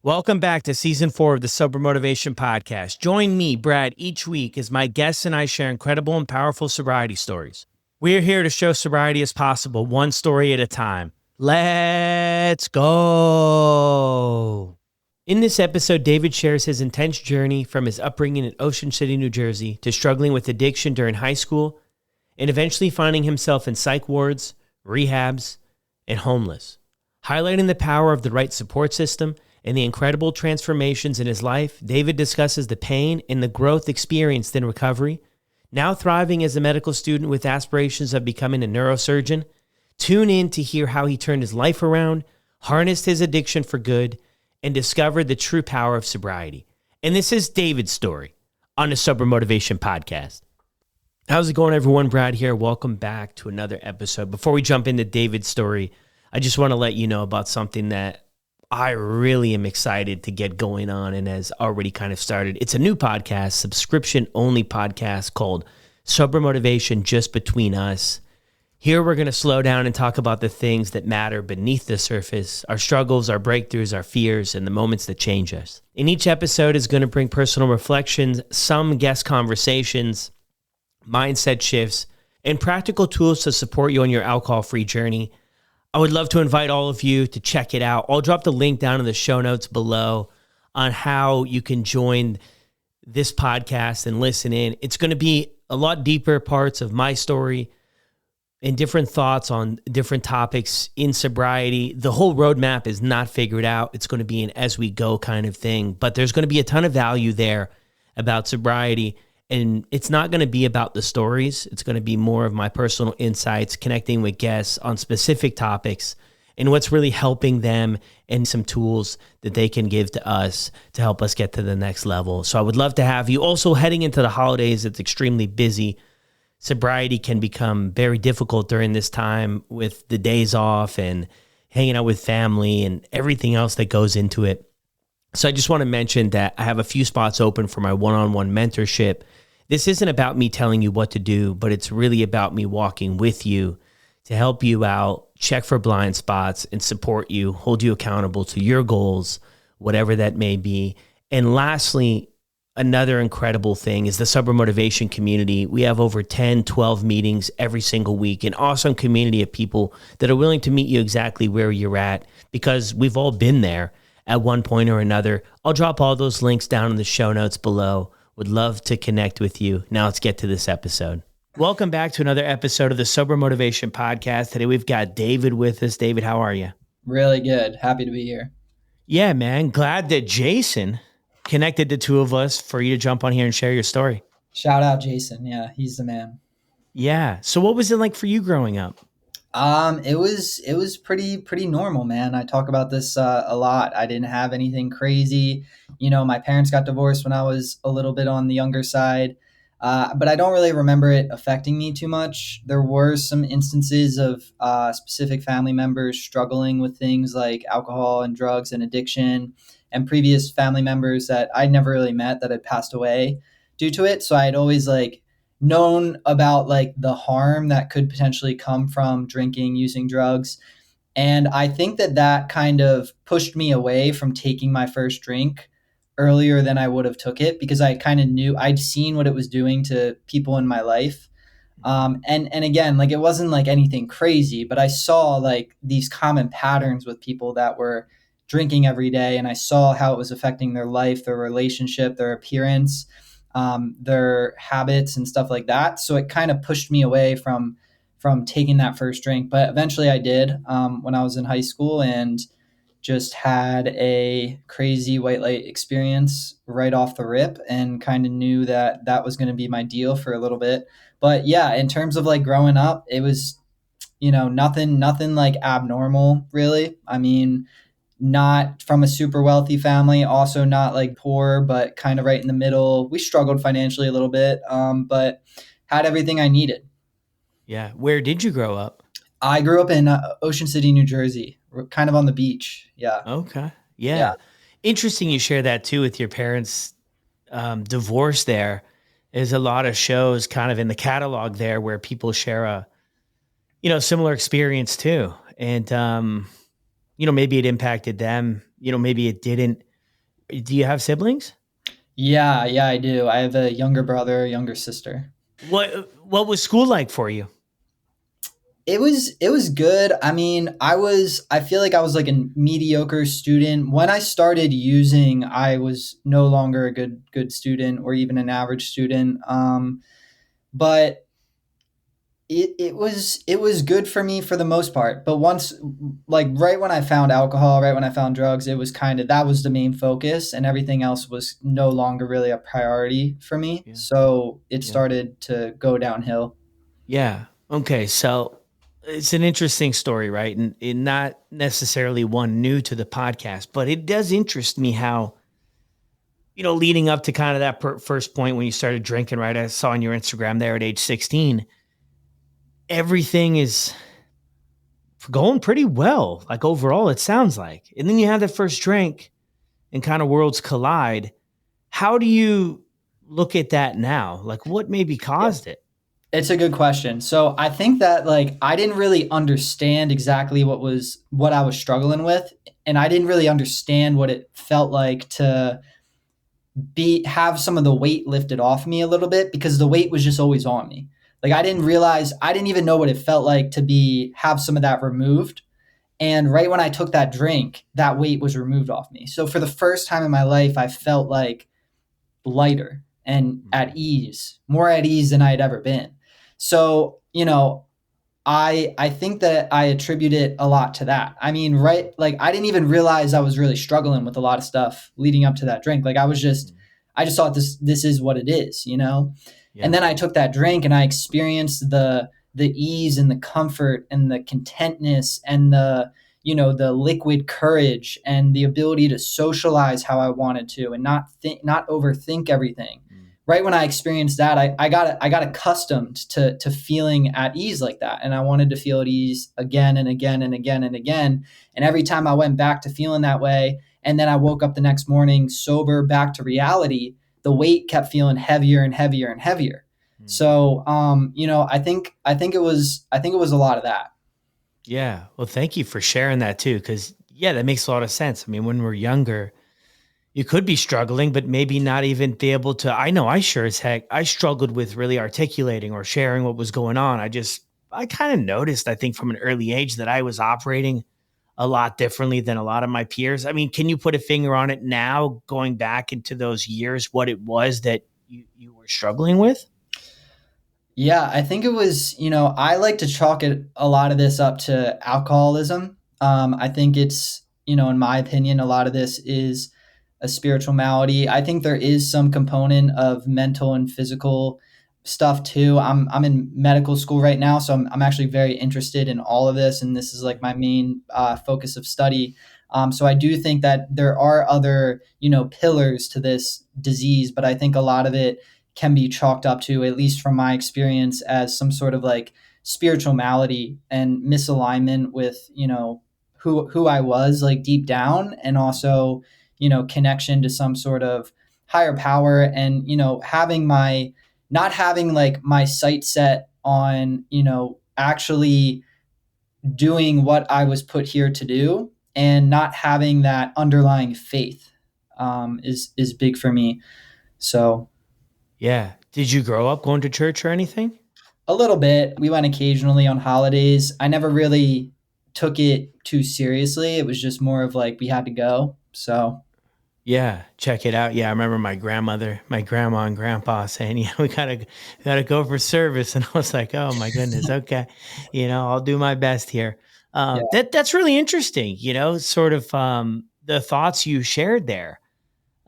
Welcome back to Season 4 of the Sober Motivation Podcast. Join me, Brad, each week as my guests and I share incredible and powerful sobriety stories. We're here to show sobriety is possible, one story at a time. Let's go. In this episode, David shares his intense journey from his upbringing in Ocean City, New Jersey, to struggling with addiction during high school, and eventually finding himself in psych wards, rehabs, and homeless, highlighting the power of the right support system and the incredible transformations in his life. David discusses the pain and the growth experienced in recovery, now thriving as a medical student with aspirations of becoming a neurosurgeon. Tune in to hear how he turned his life around, harnessed his addiction for good, and discovered the true power of sobriety. And this is David's story on the Sober Motivation Podcast. How's it going, everyone? Brad here. Welcome back to another episode. Before we jump into David's story, I just want to let you know about something that I really am excited to get going on and has already kind of started. It's a new podcast, subscription-only podcast called Sober Motivation Just Between Us. Here we're going to slow down and talk about the things that matter beneath the surface, our struggles, our breakthroughs, our fears, and the moments that change us. And each episode is going to bring personal reflections, some guest conversations, mindset shifts, and practical tools to support you on your alcohol-free journey. I would love to invite all of you to check it out. I'll drop the link down in the show notes below on how you can join this podcast and listen in. It's going to be a lot deeper parts of my story and different thoughts on different topics in sobriety. The whole roadmap is not figured out. It's going to be an as we go kind of thing, but there's going to be a ton of value there about sobriety. And it's not going to be about the stories. It's going to be more of my personal insights, connecting with guests on specific topics and what's really helping them and some tools that they can give to us to help us get to the next level. So I would love to have you. Also, heading into the holidays, it's extremely busy. Sobriety can become very difficult during this time with the days off and hanging out with family and everything else that goes into it. So I just want to mention that I have a few spots open for my one-on-one mentorship. This isn't about me telling you what to do, but it's really about me walking with you to help you out, check for blind spots, and support you, hold you accountable to your goals, whatever that may be. And lastly, another incredible thing is the Sober Motivation community. We have over 10, 12 meetings every single week, an awesome community of people that are willing to meet you exactly where you're at, because we've all been there at one point or another. I'll drop all those links down in the show notes below. Would love to connect with you. Now let's get to this episode. Welcome back to another episode of the Sober Motivation Podcast. Today we've got David with us. David, how are you? Really good. Happy to be here. Yeah, man. Glad that Jason connected the two of us for you to jump on here and share your story. Shout out Jason. Yeah, he's the man. Yeah. So what was it like for you growing up? It was pretty normal, man. I talk about this a lot. I didn't have anything crazy. You know, my parents got divorced when I was a little bit on the younger side, but I don't really remember it affecting me too much. There were some instances of specific family members struggling with things like alcohol and drugs and addiction, and previous family members that I'd never really met that had passed away due to it. So I'd always known about the harm that could potentially come from drinking, using drugs. And I think that kind of pushed me away from taking my first drink earlier than I would have took it, because I kind of knew I'd seen what it was doing to people in my life. And again, it wasn't anything crazy, but I saw these common patterns with people that were drinking every day. And I saw how it was affecting their life, their relationship, their appearance, their habits and stuff like that. So it kind of pushed me away from taking that first drink. But eventually I did when I was in high school, and just had a crazy white light experience right off the rip, and kind of knew that was going to be my deal for a little bit. But yeah, in terms of growing up, it was, nothing abnormal really. I mean, not from a super wealthy family, also not poor, but kind of right in the middle. We struggled financially a little bit, but had everything I needed. Yeah. Where did you grow up? I grew up in Ocean City, New Jersey, kind of on the beach. Yeah. Okay. Yeah. Interesting you share that too with your parents' divorce there. There's a lot of shows kind of in the catalog there where people share a, similar experience too. And, maybe it impacted them, maybe it didn't. Do you have siblings? Yeah, yeah, I do. I have a younger brother, a younger sister. What was school like for you? It was good. I mean, I feel like I was like a mediocre student. When I started using, I was no longer a good student or even an average student. But it was good for me for the most part. But once, like right when I found alcohol, right when I found drugs, it was kind of that was the main focus, and everything else was no longer really a priority for me. Yeah. So it Yeah. started to go downhill. Yeah. Okay. So it's an interesting story, right? And not necessarily one new to the podcast, but it does interest me how, leading up to kind of that first point when you started drinking, right? I saw on your Instagram there at age 16, everything is going pretty well. Like overall, it sounds like. And then you have that first drink and kind of worlds collide. How do you look at that now? Like what maybe caused it? It's a good question. So I think that like I didn't really understand exactly what I was struggling with, and I didn't really understand what it felt like to be have some of the weight lifted off me a little bit because the weight was just always on me. Like I didn't even know what it felt like to be have some of that removed. And right when I took that drink, that weight was removed off me. So for the first time in my life, I felt like lighter and at ease, more at ease than I had ever been. So, I think that I attribute it a lot to that. I mean, right, like I didn't even realize I was really struggling with a lot of stuff leading up to that drink. Like I just thought this is what it is. And Yeah. then I took that drink and I experienced the ease and the comfort and the contentness and the liquid courage and the ability to socialize how I wanted to and not overthink everything. Mm. Right when I experienced that, I got accustomed to feeling at ease like that, and I wanted to feel at ease again and again and again and again. And every time I went back to feeling that way, and then I woke up the next morning sober, back to reality, the weight kept feeling heavier and heavier and heavier. Mm. So, I think it was a lot of that. Yeah. Well, thank you for sharing that too. Cause yeah, that makes a lot of sense. I mean, when we're younger, you could be struggling, but maybe not even be able to. I know I sure as heck, I struggled with really articulating or sharing what was going on. I kind of noticed, I think from an early age that I was operating a lot differently than a lot of my peers. I mean, can you put a finger on it now, going back into those years, what it was that you were struggling with? Yeah, I think it was, I like to chalk it a lot of this up to alcoholism. I think it's, in my opinion, a lot of this is a spiritual malady. I think there is some component of mental and physical stuff too. I'm in medical school right now, so I'm actually very interested in all of this, and this is like my main focus of study. So I do think that there are other, pillars to this disease, but I think a lot of it can be chalked up to, at least from my experience, as some sort of like spiritual malady and misalignment with, who I was like deep down, and also, connection to some sort of higher power, and, having my not having like my sight set on, actually doing what I was put here to do, and not having that underlying faith is big for me. So Yeah. Did you grow up going to church or anything? a little bit. We went occasionally on holidays. I never really took it too seriously. It was just more of like we had to go. So Yeah, check it out. Yeah, I remember my grandma and grandpa saying, "Yeah, we gotta go for service," and I was like, "Oh my goodness, okay, I'll do my best here." yeah, That's really interesting. Sort of the thoughts you shared there.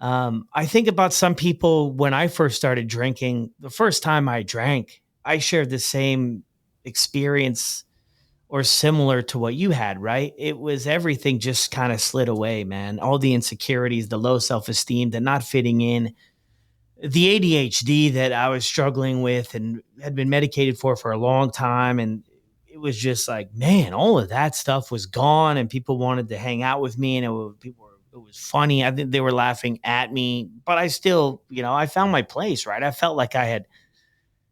I think about some people when I first started drinking. The first time I drank, I shared the same experience or similar to what you had, right? It was everything just kind of slid away, man. All the insecurities, the low self esteem, the not fitting in, the ADHD that I was struggling with and had been medicated for a long time. And it was just like, man, all of that stuff was gone, and people wanted to hang out with me, and it was funny. I think they were laughing at me, but I still, I found my place, right? I felt like I had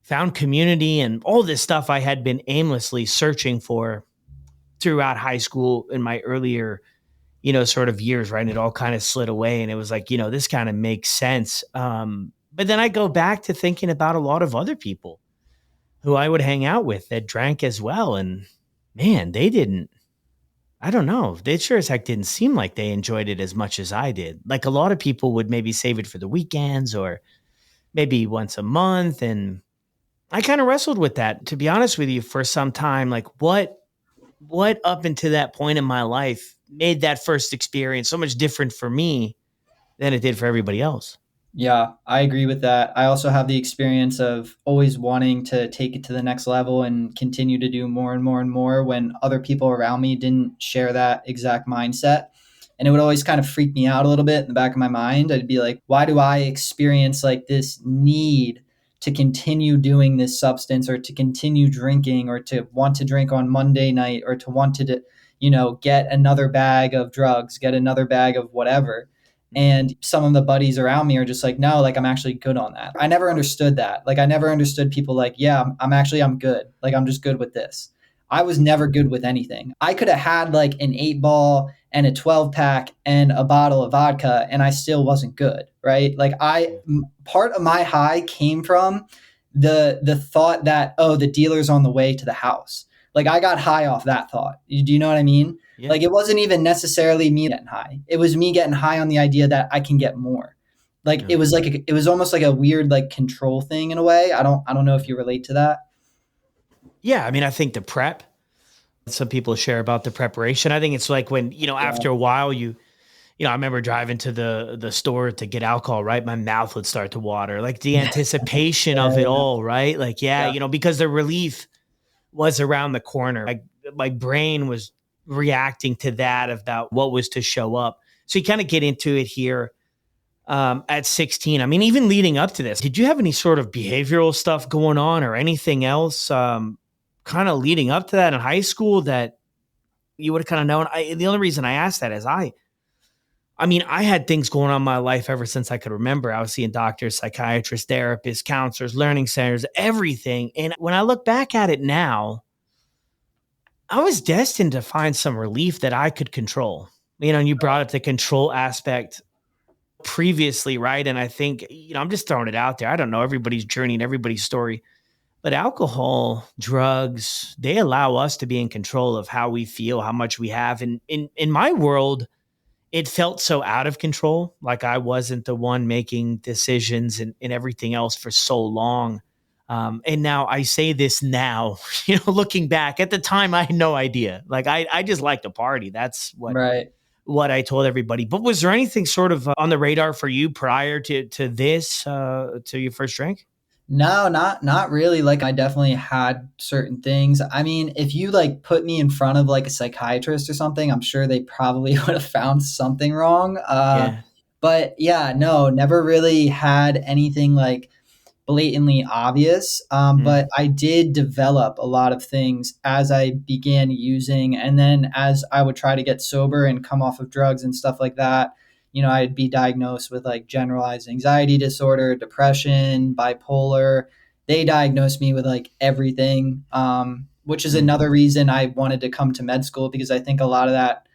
found community and all this stuff I had been aimlessly searching for throughout high school in my earlier sort of years, right? And it all kind of slid away. And it was like, this kind of makes sense. But then I go back to thinking about a lot of other people who I would hang out with that drank as well. And man, they didn't, I don't know. They sure as heck didn't seem like they enjoyed it as much as I did. Like a lot of people would maybe save it for the weekends or maybe once a month. And I kind of wrestled with that, to be honest with you, for some time. Like what up until that point in my life made that first experience so much different for me than it did for everybody else? Yeah, I agree with that. I also have the experience of always wanting to take it to the next level and continue to do more and more and more when other people around me didn't share that exact mindset. And it would always kind of freak me out a little bit in the back of my mind. I'd be like, why do I experience like this need to continue doing this substance or to continue drinking or to want to drink on Monday night or to want to, get another bag of drugs, get another bag of whatever. And some of the buddies around me are just like, no, like I'm actually good on that. I never understood that. Like I never understood people like, yeah, I'm good. Like I'm just good with this. I was never good with anything. I could have had like an 8 ball and a 12 pack and a bottle of vodka and I still wasn't good, right? Like part of my high came from the thought that, oh, the dealer's on the way to the house. Like I got high off that thought. Do you know what I mean? Yeah. Like it wasn't even necessarily me getting high. It was me getting high on the idea that I can get more. Like Yeah. it was it was almost like a weird like control thing in a way. I don't know if you relate to that. Yeah. I mean, I think the prep, some people share about the preparation. I think it's like when, after a while I remember driving to the store to get alcohol, right? My mouth would start to water, like the anticipation of it Yeah. all, right? Like, Yeah. because the relief was around the corner. Like my brain was reacting to that about what was to show up. So you kind of get into it here at 16. I mean, even leading up to this, did you have any sort of behavioral stuff going on or anything else kind of leading up to that in high school that you would have kind of known? The only reason I asked that is I mean, I had things going on in my life ever since I could remember. I was seeing doctors, psychiatrists, therapists, counselors, learning centers, everything. And when I look back at it now, I was destined to find some relief that I could control. And you brought up the control aspect previously, right? And I think, I'm just throwing it out there. I don't know everybody's journey and everybody's story, but alcohol, drugs, they allow us to be in control of how we feel, how much we have. And in my world, it felt so out of control. Like I wasn't the one making decisions and everything else for so long. And now I say this now, looking back at the time, I had no idea. Like I just like to party. That's Right. what I told everybody. But was there anything sort of on the radar for you prior to this, to your first drink? No, not really. Like I definitely had certain things. I mean, if you like put me in front of like a psychiatrist or something, I'm sure they probably would have found something wrong. Yeah. But yeah, no, never really had anything like blatantly obvious. Mm. But I did develop a lot of things as I began using. And then as I would try to get sober and come off of drugs and stuff like that, I'd be diagnosed with like generalized anxiety disorder, depression, bipolar. They diagnosed me with like everything, which is Mm. another reason I wanted to come to med school because I think a lot of that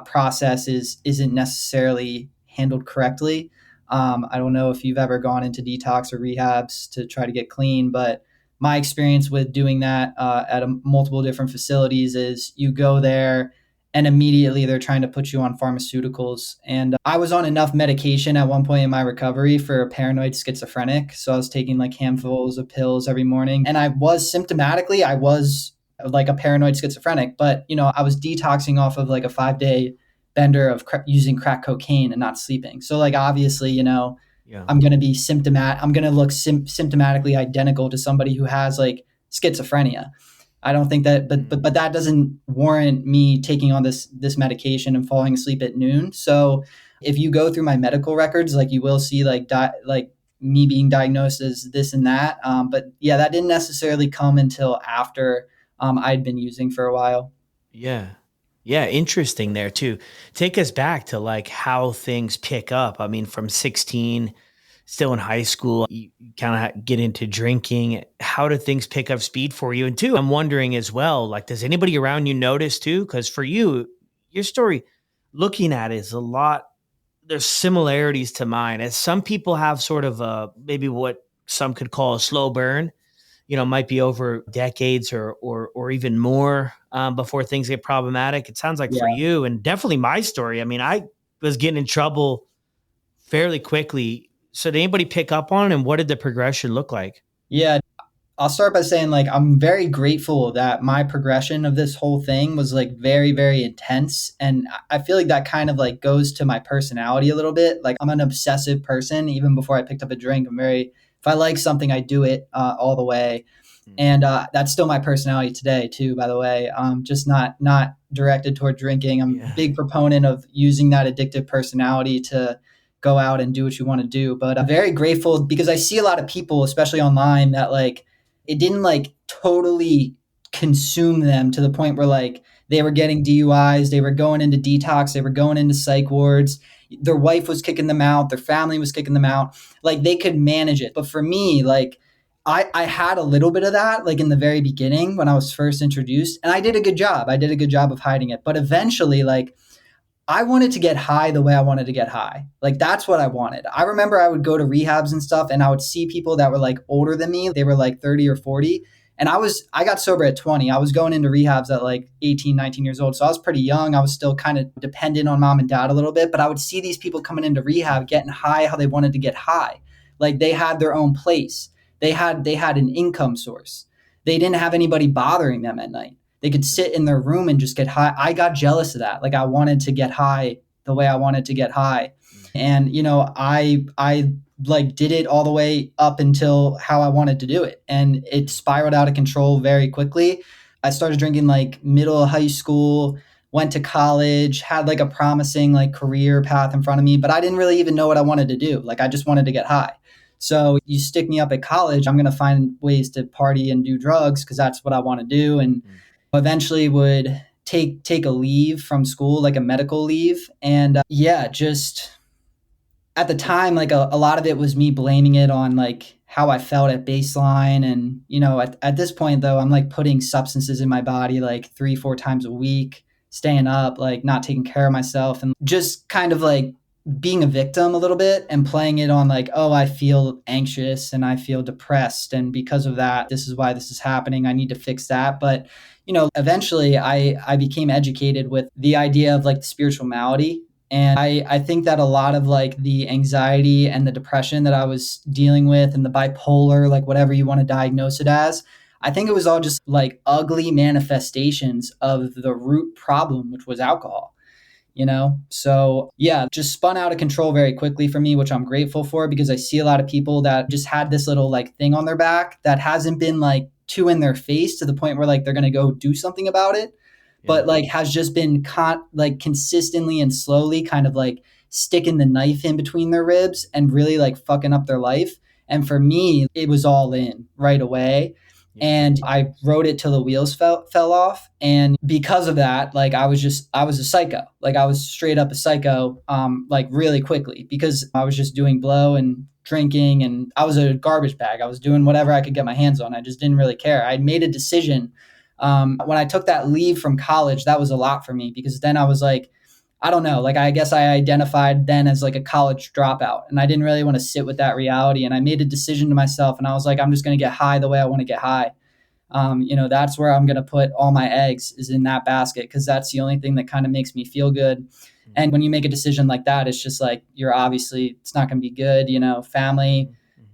process isn't necessarily handled correctly. I don't know if you've ever gone into detox or rehabs to try to get clean, but my experience with doing that at multiple different facilities is you go there and immediately they're trying to put you on pharmaceuticals. And I was on enough medication at one point in my recovery for a paranoid schizophrenic. So I was taking like handfuls of pills every morning. And I was symptomatically, I was like a paranoid schizophrenic, but I was detoxing off of like a 5-day bender of using crack cocaine and not sleeping. So like obviously, Yeah. I'm going to be I'm going to look symptomatically identical to somebody who has like schizophrenia. I don't think that, but that doesn't warrant me taking on this medication and falling asleep at noon. So if you go through my medical records, like you will see like me being diagnosed as this and that. But yeah, that didn't necessarily come until after I'd been using for a while. Yeah. Yeah. Interesting there too. Take us back to like how things pick up. I mean, from 16, still in high school, you kind of get into drinking. How do things pick up speed for you? And two, I'm wondering as well, like, does anybody around you notice too? Because for you, your story, looking at is a lot. There's similarities to mine, as some people have sort of a maybe what some could call a slow burn. Might be over decades or even more before things get problematic. It sounds like for Yeah. you, and definitely my story. I mean, I was getting in trouble fairly quickly. So did anybody pick up on it, and what did the progression look like? Yeah. I'll start by saying like I'm very grateful that my progression of this whole thing was like very, very intense. And I feel like that kind of like goes to my personality a little bit. Like I'm an obsessive person. Even before I picked up a drink, if I like something, I do it all the way. And that's still my personality today too, by the way. Just not directed toward drinking. I'm a Yeah. big proponent of using that addictive personality to go out and do what you want to do. But I'm very grateful because I see a lot of people, especially online, that like it didn't like totally consume them to the point where like they were getting DUIs, they were going into detox, they were going into psych wards, their wife was kicking them out, their family was kicking them out. Like they could manage it. But for me, like I had a little bit of that like in the very beginning when I was first introduced, and I did a good job. I did a good job of hiding it. But eventually, like I wanted to get high the way I wanted to get high. Like that's what I wanted. I remember I would go to rehabs and stuff and I would see people that were like older than me. They were like 30 or 40. And I got sober at 20. I was going into rehabs at like 18, 19 years old. So I was pretty young. I was still kind of dependent on mom and dad a little bit, but I would see these people coming into rehab getting high how they wanted to get high. Like they had their own place. They had an income source. They didn't have anybody bothering them at night. They could sit in their room and just get high. I got jealous of that. Like I wanted to get high the way I wanted to get high. And I like did it all the way up until how I wanted to do it. And it spiraled out of control very quickly. I started drinking like middle of high school, went to college, had like a promising like career path in front of me, but I didn't really even know what I wanted to do. Like I just wanted to get high. So you stick me up at college, I'm going to find ways to party and do drugs because that's what I want to do. And eventually would take a leave from school, like a medical leave. And just at the time, like a lot of it was me blaming it on like how I felt at baseline. And, at this point though, I'm like putting substances in my body like 3, 4 times a week, staying up, like not taking care of myself and just kind of like being a victim a little bit and playing it on like, oh, I feel anxious and I feel depressed. And because of that, this is why this is happening. I need to fix that. But, eventually I became educated with the idea of like the spiritual malady. And I think that a lot of like the anxiety and the depression that I was dealing with and the bipolar, like whatever you want to diagnose it as, I think it was all just like ugly manifestations of the root problem, which was alcohol. So yeah, just spun out of control very quickly for me, which I'm grateful for because I see a lot of people that just had this little like thing on their back that hasn't been like too in their face to the point where like they're going to go do something about it, but like has just been like consistently and slowly kind of like sticking the knife in between their ribs and really like fucking up their life. And for me, it was all in right away. And I wrote it till the wheels fell off. And because of that, like I was a psycho. Like I was straight up a psycho, like really quickly because I was just doing blow and drinking and I was a garbage bag. I was doing whatever I could get my hands on. I just didn't really care. I made a decision. When I took that leave from college, that was a lot for me because then I was like, I don't know, like I guess I identified then as like a college dropout and I didn't really want to sit with that reality. And I made a decision to myself and I was like, I'm just going to get high the way I want to get high. That's where I'm going to put all my eggs is in that basket because that's the only thing that kind of makes me feel good. And when you make a decision like that, it's just like, it's not going to be good, family,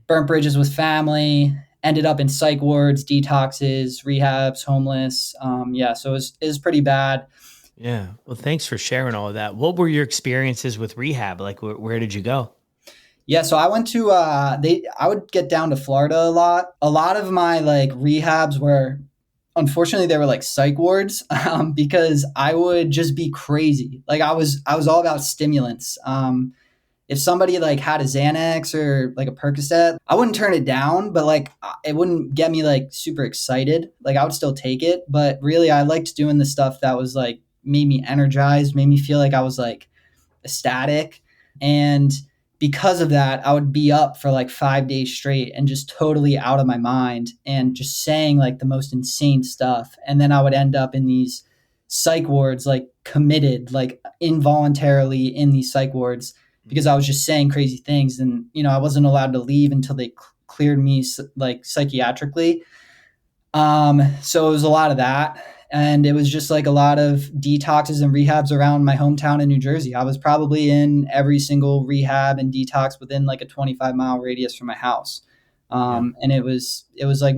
burnt bridges with family, ended up in psych wards, detoxes, rehabs, homeless. So it was pretty bad. Yeah. Well, thanks for sharing all of that. What were your experiences with rehab? Like, where did you go? Yeah, so I went to I would get down to Florida a lot. A lot of my like rehabs were, unfortunately, they were like psych wards because I would just be crazy. Like I was all about stimulants. If somebody like had a Xanax or like a Percocet, I wouldn't turn it down, but like it wouldn't get me like super excited. Like I would still take it, but really I liked doing the stuff that was like made me energized, made me feel like I was like ecstatic. And because of that, I would be up for like 5 days straight and just totally out of my mind and just saying like the most insane stuff. And then I would end up in these psych wards, like committed, like involuntarily in these psych wards because I was just saying crazy things. And, I wasn't allowed to leave until they cleared me like psychiatrically. So it was a lot of that. And it was just like a lot of detoxes and rehabs around my hometown in New Jersey. I was probably in every single rehab and detox within like a 25-mile radius from my house. Yeah. And it was like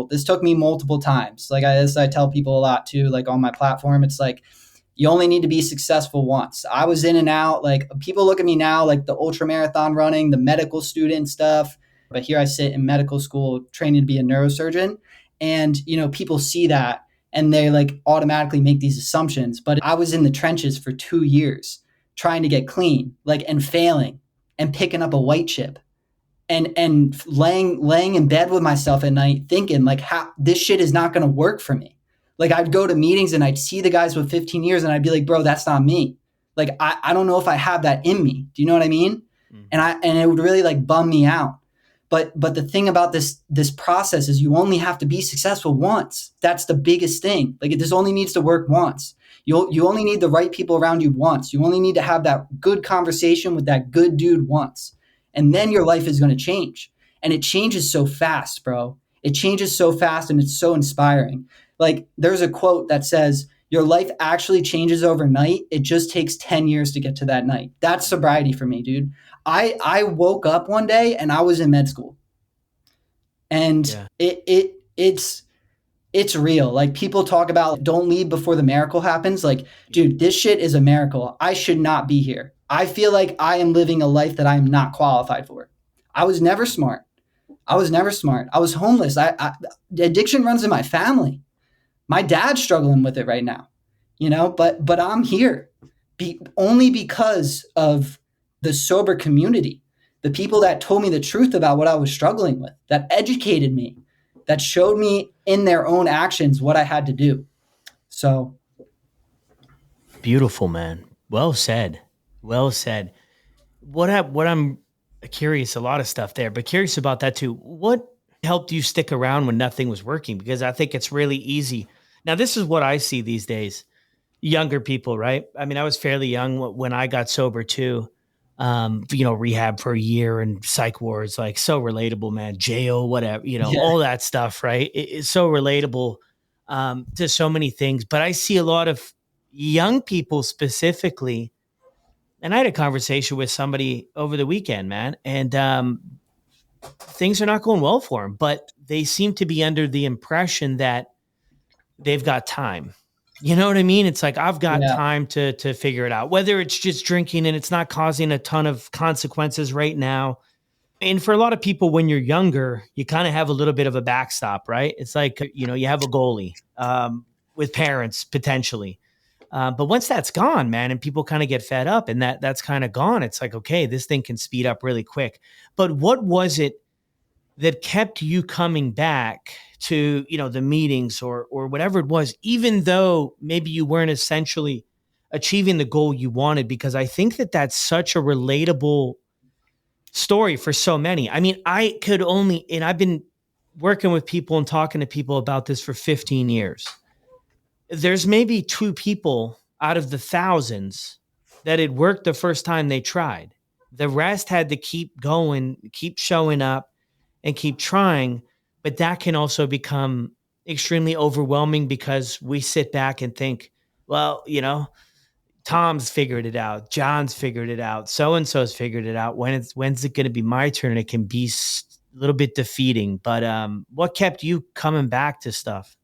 this took me multiple times. Like I tell people a lot too, like on my platform, it's like, you only need to be successful once. I was in and out. Like people look at me now, like the ultra marathon running, the medical student stuff. But here I sit in medical school training to be a neurosurgeon. And, people see that and they like automatically make these assumptions. But I was in the trenches for 2 years trying to get clean, like, and failing and picking up a white chip and laying in bed with myself at night thinking like, how this shit is not going to work for me. Like I'd go to meetings and I'd see the guys with 15 years and I'd be like, bro, that's not me. Like, I don't know if I have that in me. Do you know what I mean? Mm. And it would really like bum me out. But the thing about this process is you only have to be successful once. That's the biggest thing. Like this only needs to work once. You only need the right people around you once. You only need to have that good conversation with that good dude once. And then your life is going to change. And it changes so fast, bro. It changes so fast and it's so inspiring. Like there's a quote that says, your life actually changes overnight. It just takes 10 years to get to that night. That's sobriety for me, dude. I woke up one day and I was in med school. And it's real. Like people talk about don't leave before the miracle happens. Like, dude, this shit is a miracle. I should not be here. I feel like I am living a life that I am not qualified for. I was never smart. I was homeless. Addiction runs in my family. My dad's struggling with it right now, but I'm here only because of the sober community, the people that told me the truth about what I was struggling with, that educated me, that showed me in their own actions what I had to do. So. Beautiful, man. Well said. Well said. What I'm curious, a lot of stuff there, but curious about that too. What helped you stick around when nothing was working? Because I think it's really easy. Now, this is what I see these days. Younger people, right? I mean, I was fairly young when I got sober too. Rehab for a year and psych wards, like so relatable, man. Jail, whatever, all that stuff, right? It's so relatable to so many things. But I see a lot of young people specifically. And I had a conversation with somebody over the weekend, man, and things are not going well for them, but they seem to be under the impression that they've got time. You know what I mean? It's like, I've got time to figure it out, whether it's just drinking and it's not causing a ton of consequences right now. And for a lot of people, when you're younger, you kind of have a little bit of a backstop, right? It's like, you have a goalie with parents potentially. But once that's gone, man, and people kind of get fed up and that's kind of gone, it's like, okay, this thing can speed up really quick. But what was it that kept you coming back to, the meetings or whatever it was, even though maybe you weren't essentially achieving the goal you wanted? Because I think that that's such a relatable story for so many. I mean, and I've been working with people and talking to people about this for 15 years. There's maybe 2 people out of the thousands that it worked the first time they tried. The rest had to keep going, keep showing up, and keep trying. But that can also become extremely overwhelming because we sit back and think, well, Tom's figured it out. John's figured it out. So-and-so's figured it out. When's it going to be my turn? It can be a little bit defeating. But what kept you coming back to stuff?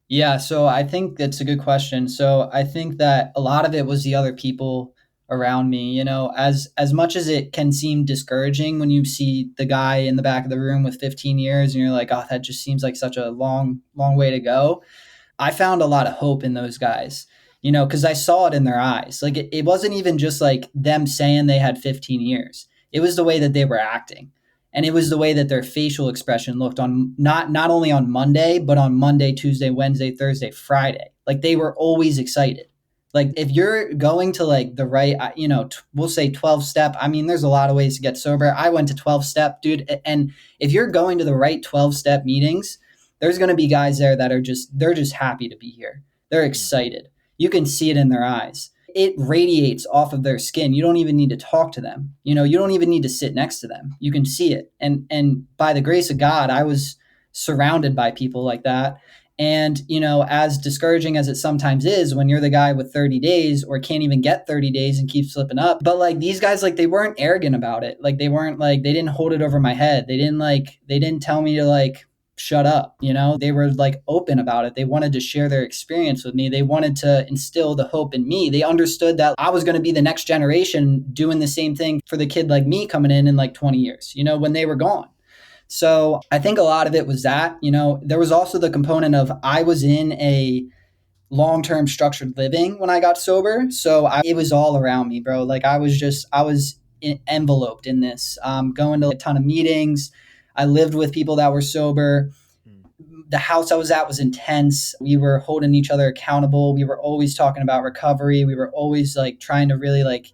Yeah, so I think that's a good question. So I think that a lot of it was the other people around me, as much as it can seem discouraging when you see the guy in the back of the room with 15 years and you're like, oh, that just seems like such a long way to go. I found a lot of hope in those guys, because I saw it in their eyes. Like it wasn't even just like them saying they had 15 years. It was the way that they were acting. And it was the way that their facial expression looked on not only on Monday, but on Monday, Tuesday, Wednesday, Thursday, Friday. Like they were always excited. Like if you're going to like the right, we'll say 12 step. I mean, there's a lot of ways to get sober. I went to 12 step, dude. And if you're going to the right 12 step meetings, there's going to be guys there that they're just happy to be here. They're excited. You can see it in their eyes. It radiates off of their skin. You don't even need to talk to them. You know, you don't even need to sit next to them. You can see it. And by the grace of God, I was surrounded by people like that. And, you know, as discouraging as it sometimes is when you're the guy with 30 days or can't even get 30 days and keep slipping up. But like these guys, like they weren't arrogant about it. Like they weren't like, they didn't hold it over my head. They didn't tell me to like, shut up. You know, they were like open about it. They wanted to share their experience with me. They wanted to instill the hope in me. They understood that I was going to be the next generation doing the same thing for the kid like me coming in like 20 years, you know, when they were gone. So I think a lot of it was that, you know, there was also the component of I was in a long-term structured living when I got sober. So it was all around me, bro. Like I was enveloped in this, going to a ton of meetings. I lived with people that were sober. The house I was at was intense. We were holding each other accountable. We were always talking about recovery. We were always like trying to really like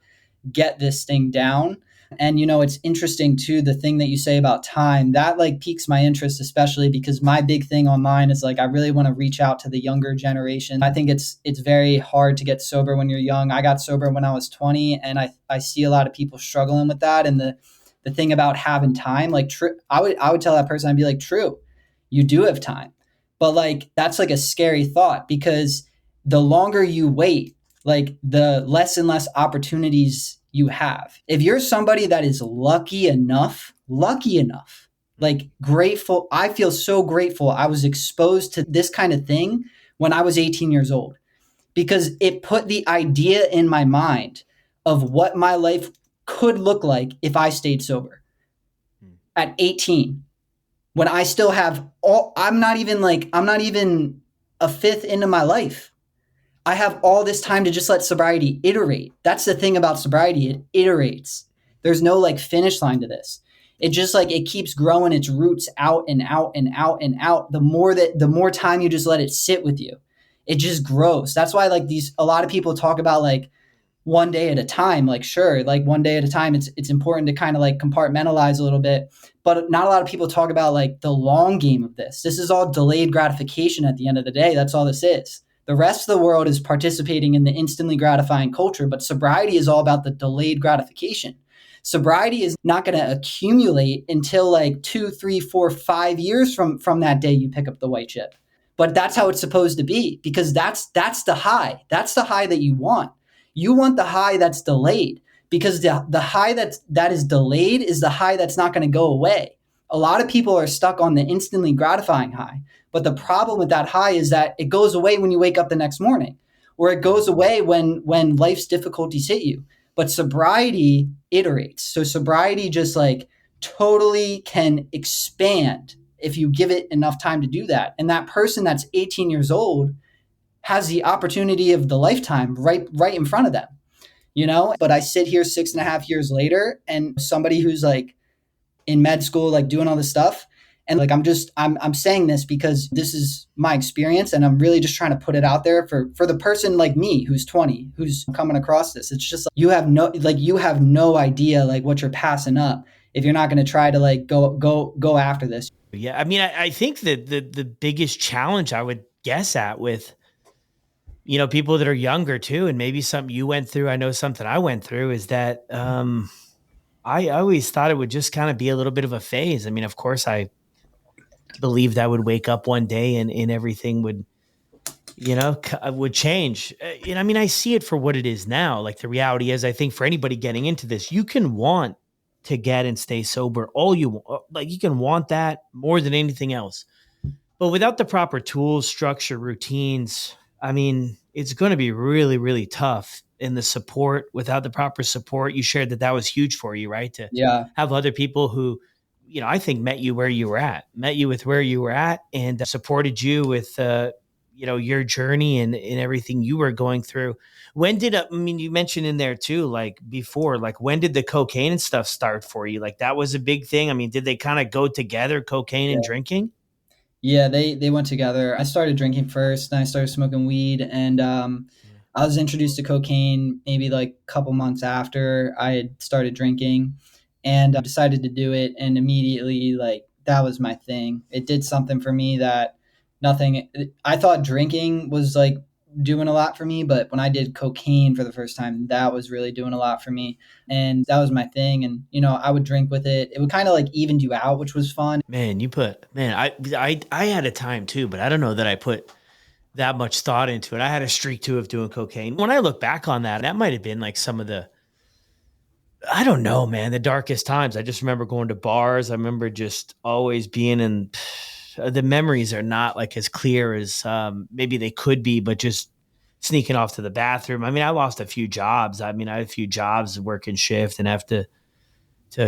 get this thing down. And, you know, it's interesting too, the thing that you say about time, that like piques my interest, especially because my big thing online is like, I really want to reach out to the younger generation. I think it's very hard to get sober when you're young. I got sober when I was 20 and I see a lot of people struggling with that. And the thing about having time, like I would tell that person, I'd be like, true, you do have time. But like, that's like a scary thought because the longer you wait, like the less and less opportunities you have. If you're somebody that is lucky enough, like grateful, I feel so grateful I was exposed to this kind of thing when I was 18 years old because it put the idea in my mind of what my life could look like if I stayed sober at 18 when I still have I'm not even a fifth into my life. I have all this time to just let sobriety iterate. That's the thing about sobriety. It iterates. There's no like finish line to this. It just like, it keeps growing its roots out and out and out and out. The more time you just let it sit with you, it just grows. That's why like a lot of people talk about like one day at a time, like sure, like one day at a time, it's important to kind of like compartmentalize a little bit, but not a lot of people talk about like the long game of this. This is all delayed gratification at the end of the day. That's all this is. The rest of the world is participating in the instantly gratifying culture, but sobriety is all about the delayed gratification. Sobriety is not going to accumulate until like 2, 3, 4, 5 years from that day you pick up the white chip. But that's how it's supposed to be because that's the high. That's the high that you want. You want the high that's delayed because the high that is delayed is the high that's not going to go away. A lot of people are stuck on the instantly gratifying high. But the problem with that high is that it goes away when you wake up the next morning, or it goes away when life's difficulties hit you. But sobriety iterates. So sobriety just like totally can expand if you give it enough time to do that. And that person that's 18 years old has the opportunity of the lifetime right in front of them, you know? But I sit here 6.5 years later and somebody who's like in med school, like doing all this stuff. And like, I'm saying this because this is my experience and I'm really just trying to put it out there for the person like me, who's 20, who's coming across this. It's just like, you have no idea like what you're passing up if you're not going to try to like go after this. Yeah. I mean, I think that the biggest challenge I would guess at with, you know, people that are younger too, and maybe something you went through, I know something I went through is that, I always thought it would just kind of be a little bit of a phase. I mean, of course I believed I would wake up one day and everything would, you know, would change. And I mean, I see it for what it is now. Like the reality is, I think for anybody getting into this, you can want to get and stay sober all you want. Like you can want that more than anything else. But without the proper tools, structure, routines, I mean, it's going to be really, really tough. And the support, without the proper support, you shared that was huge for you, right? To have other people who, you know, I think met you with where you were at and supported you with, you know, your journey and everything you were going through. When did, I mean, you mentioned in there too, like before, like when did the cocaine and stuff start for you? Like that was a big thing. I mean, did they kind of go together, cocaine and drinking? Yeah, they went together. I started drinking first, then I started smoking weed, and I was introduced to cocaine maybe like a couple months after I had started drinking, and I decided to do it, and immediately like that was my thing. It did something for me that nothing. I thought drinking was like doing a lot for me, but when I did cocaine for the first time, that was really doing a lot for me. And that was my thing. And, I would drink with it. It would kind of like evened you out, which was fun. I had a time too, but I don't know that I put that much thought into it. I had a streak too of doing cocaine. When I look back on that, that might have been like some of the, I don't know, man, the darkest times. I just remember going to bars. I remember just always being in, the memories are not like as clear as maybe they could be, but just sneaking off to the bathroom. I mean, I lost a few jobs. I mean, I had a few jobs working shift and have to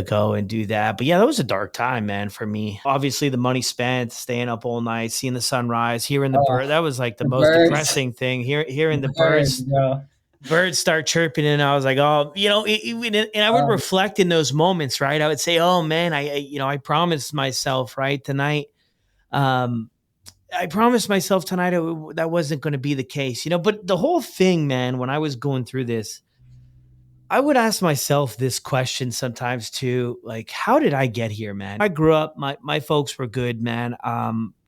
go and do that. But yeah, that was a dark time, man, for me. Obviously, the money spent, staying up all night, seeing the sunrise, hearing the Oh, bird. That was like the the most birds, depressing thing. Hearing the birds, birds bro. start chirping, and I was like, oh, and I would Um, reflect in those moments, right? I would say, oh man, I promised myself, right, tonight. Um, I promised myself tonight that wasn't going to be the case, But the whole thing, man, when I was going through this, I would ask myself this question sometimes too, like, how did I get here, man? I grew up, my folks were good, man.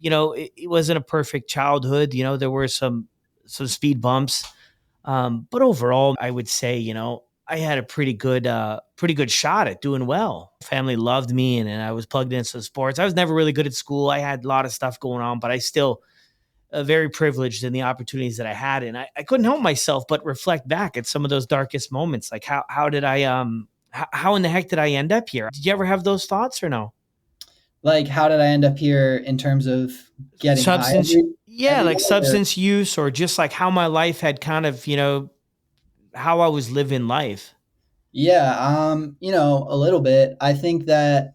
It wasn't a perfect childhood. There were some speed bumps. But overall, I would say, I had a pretty good shot at doing well. Family loved me and I was plugged into sports. I was never really good at school. I had a lot of stuff going on, but I still very privileged in the opportunities that I had. And I couldn't help myself but reflect back at some of those darkest moments. Like how did I, how in the heck did I end up here? Did you ever have those thoughts or no? like, how did I end up here in terms of getting high Substance, yeah, every like day? Or, substance use or just like how my life had kind of, how I was living life. yeah, a little bit. I think I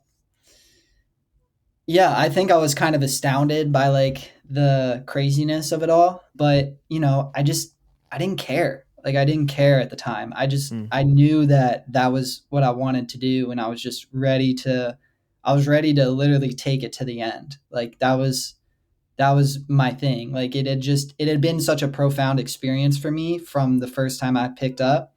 was kind of astounded by like the craziness of it all, but I didn't care. Like I didn't care at the time. Mm, I knew that that was what I wanted to do and I was ready to literally take it to the end. Like that was my thing. Like it had been such a profound experience for me from the first time I picked up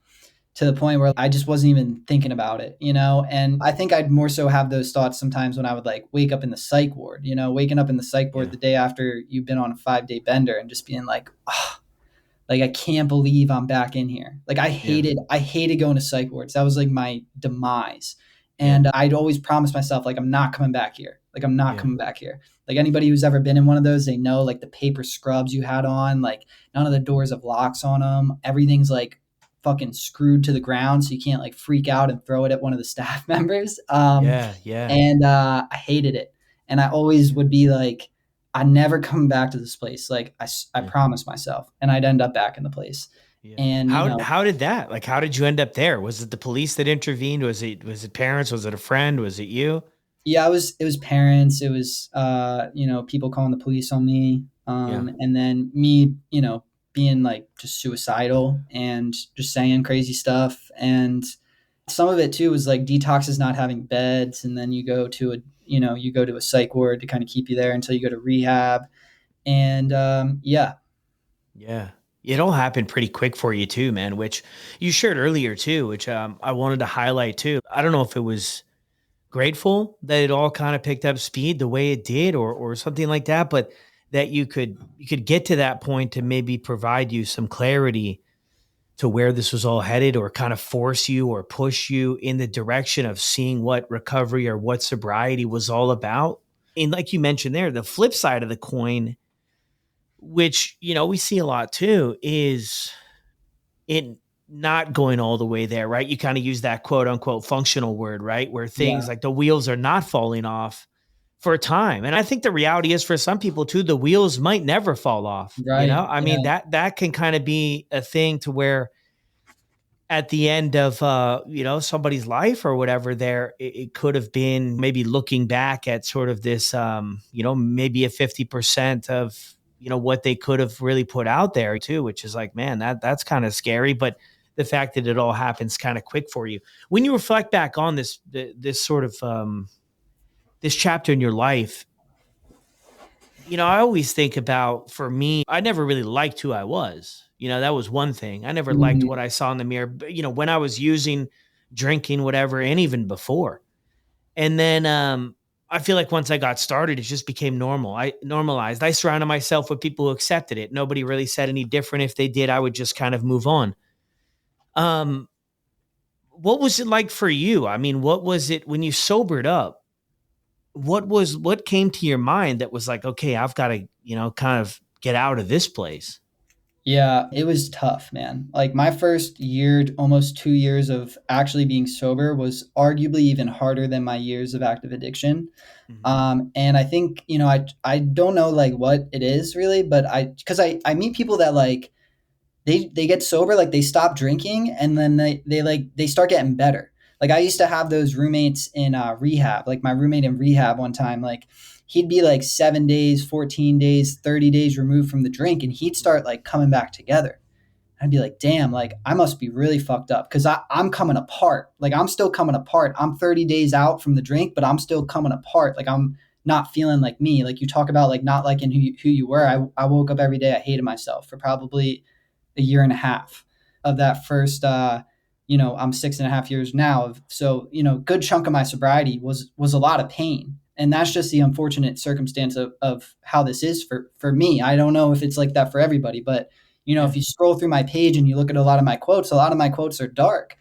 to the point where I just wasn't even thinking about it, And I think I'd more so have those thoughts sometimes when I would like wake up in the psych ward, waking up in the psych ward yeah, the day after you've been on a 5-day bender and just being like, oh, like I can't believe I'm back in here. Like yeah, I hated going to psych wards. That was like my demise. yeah, And I'd always promise myself like I'm not coming back here. Like I'm not yeah, coming back here. Like anybody who's ever been in one of those, they know like the paper scrubs you had on, like none of the doors have locks on them. Everything's like fucking screwed to the ground so you can't like freak out and throw it at one of the staff members. yeah, yeah, And I hated it. And I always would be like, I never come back to this place. Like I yeah, promised myself, and I'd end up back in the place. yeah. And How did that? Like, how did you end up there? Was it the police that intervened? Was it parents? Was it a friend? Was it you? yeah, it was parents. It was people calling the police on me, Yeah, and then me being like just suicidal and just saying crazy stuff. And some of it too was like detoxes not having beds, and then you go to a psych ward to kind of keep you there until you go to rehab. And yeah. yeah. It all happened pretty quick for you too, man. Which you shared earlier too, which I wanted to highlight too. I don't know if it was grateful that it all kind of picked up speed the way it did or something like that, but that you could get to that point to maybe provide you some clarity to where this was all headed or kind of force you or push you in the direction of seeing what recovery or what sobriety was all about. And like you mentioned there, the flip side of the coin, which we see a lot too, is it not going all the way there, right? You kind of use that quote unquote functional word, right? Where things Yeah. like the wheels are not falling off for a time. And I think the reality is for some people too, the wheels might never fall off. Right. I mean, Yeah. that can kind of be a thing to where at the end of somebody's life or whatever there it could have been maybe looking back at sort of this maybe a 50% of what they could have really put out there too, which is like, man, that's kind of scary. But the fact that it all happens kind of quick for you when you reflect back on this sort of this chapter in your life, I always think about, for me, I never really liked who I was. That was one thing. I never liked Mhm. what I saw in the mirror, but, when I was using, drinking, whatever, and even before. And then I feel like once I got started, it just became normal. I normalized. I surrounded myself with people who accepted it. Nobody really said any different. If they did, I would just kind of move on. Um, what was it like for you? I mean, what was it when you sobered up? What came to your mind that was like, okay, I've got to, kind of get out of this place? Yeah, it was tough, man. Like my first year, almost 2 years of actually being sober was arguably even harder than my years of active addiction. Mhm. And I think, I don't know like what it is really, but because I meet people that like, they get sober, like they stop drinking and then they start getting better. Like I used to have those roommates in rehab. Like my roommate in rehab one time, like he'd be like 7 days, 14 days, 30 days removed from the drink, and he'd start like coming back together. I'd be like, damn, like I must be really fucked up because I'm coming apart. Like I'm still coming apart. I'm 30 days out from the drink, but I'm still coming apart. Like I'm not feeling like me. Like you talk about like not liking who you were. I woke up every day. I hated myself for probably a year and a half of that first I'm 6.5 years now. So, good chunk of my sobriety was a lot of pain. And that's just the unfortunate circumstance of how this is for me. I don't know if it's like that for everybody, but Yeah. if you scroll through my page and you look at a lot of my quotes are dark.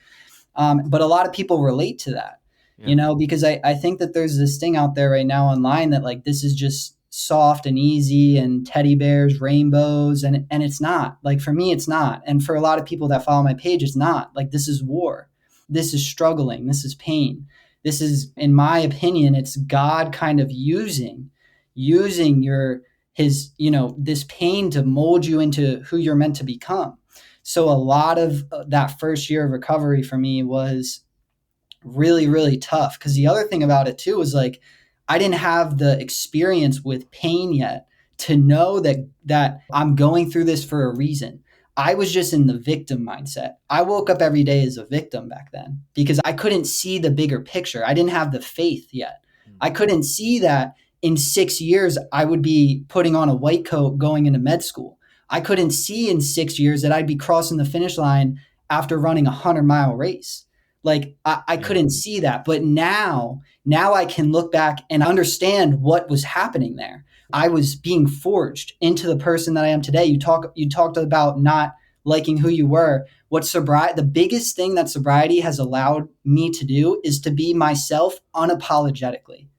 But a lot of people relate to that, Yeah. because I think that there's this thing out there right now online that like this is just soft and easy and teddy bears, rainbows, and it's not. Like for me, it's not. And for a lot of people that follow my page, it's not. Like this is war. This is struggling. This is pain. This is, in my opinion, it's God kind of using this pain to mold you into who you're meant to become. So a lot of that first year of recovery for me was really, really tough. Because the other thing about it too was like I didn't have the experience with pain yet to know that I'm going through this for a reason. I was just in the victim mindset. I woke up every day as a victim back then because I couldn't see the bigger picture. I didn't have the faith yet. I couldn't see that in 6 years I would be putting on a white coat going into med school. I couldn't see in 6 years that I'd be crossing the finish line after running a 100-mile race. Like I Yeah. couldn't see that. But now I can look back and understand what was happening there. I was being forged into the person that I am today. You talked about not liking who you were. The biggest thing that sobriety has allowed me to do is to be myself unapologetically.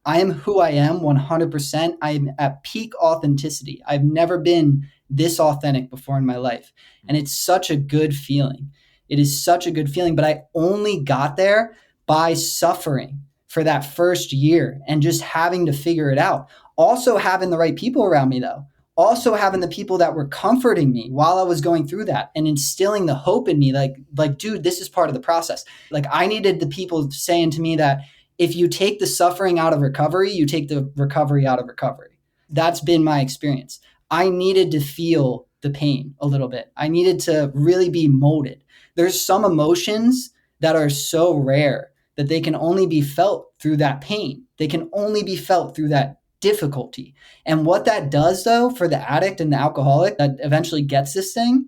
I am who I am 100%. I am at peak authenticity. I've never been this authentic before in my life. And it's such a good feeling. It is such a good feeling. But I only got there by suffering for that first year and just having to figure it out. Also, having the right people around me, though. Also, having the people that were comforting me while I was going through that and instilling the hope in me, like, dude, this is part of the process. Like, I needed the people saying to me that if you take the suffering out of recovery, you take the recovery out of recovery. That's been my experience. I needed to feel the pain a little bit. I needed to really be molded. There's some emotions that are so rare that they can only be felt through that pain. They can only be felt through that difficulty. And what that does, though, for the addict and the alcoholic that eventually gets this thing,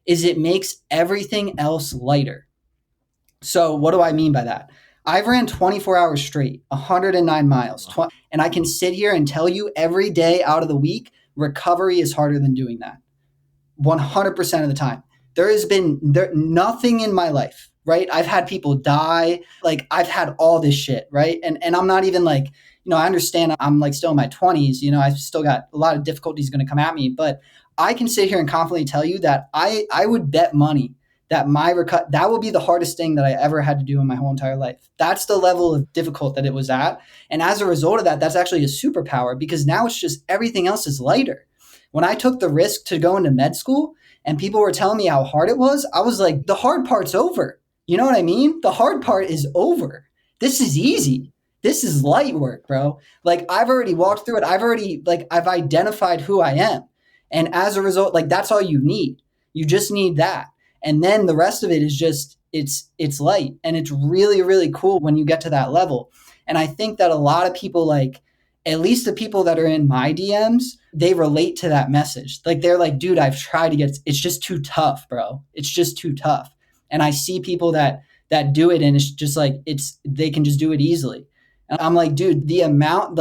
is it makes everything else lighter. So, what do I mean by that? I've ran 24 hours straight, 109 miles, and I can sit here and tell you every day out of the week, recovery is harder than doing that. 100% of the time. There has been nothing in my life, right? I've had people die. Like I've had all this shit, right? And I'm not even like, I understand I'm like still in my 20s, I've still got a lot of difficulties going to come at me, but I can sit here and confidently tell you that I would bet money that that will be the hardest thing that I ever had to do in my whole entire life. That's the level of difficult that it was at. And as a result of that, that's actually a superpower because now it's just everything else is lighter. When I took the risk to go into med school and people were telling me how hard it was, I was like, the hard part's over. You know what I mean? The hard part is over. This is easy. This is light work, bro. Like I've already walked through it. I've identified who I am. And as a result, like that's all you need. You just need that. And then the rest of it is just, it's light. And it's really, really cool when you get to that level. And I think that a lot of people, like, at least the people that are in my DMs, they relate to that message. Like they're like, dude, I've tried to it's just too tough, bro. It's just too tough. And I see people that do it and it's just like, they can just do it easily. And I'm like, dude, the amount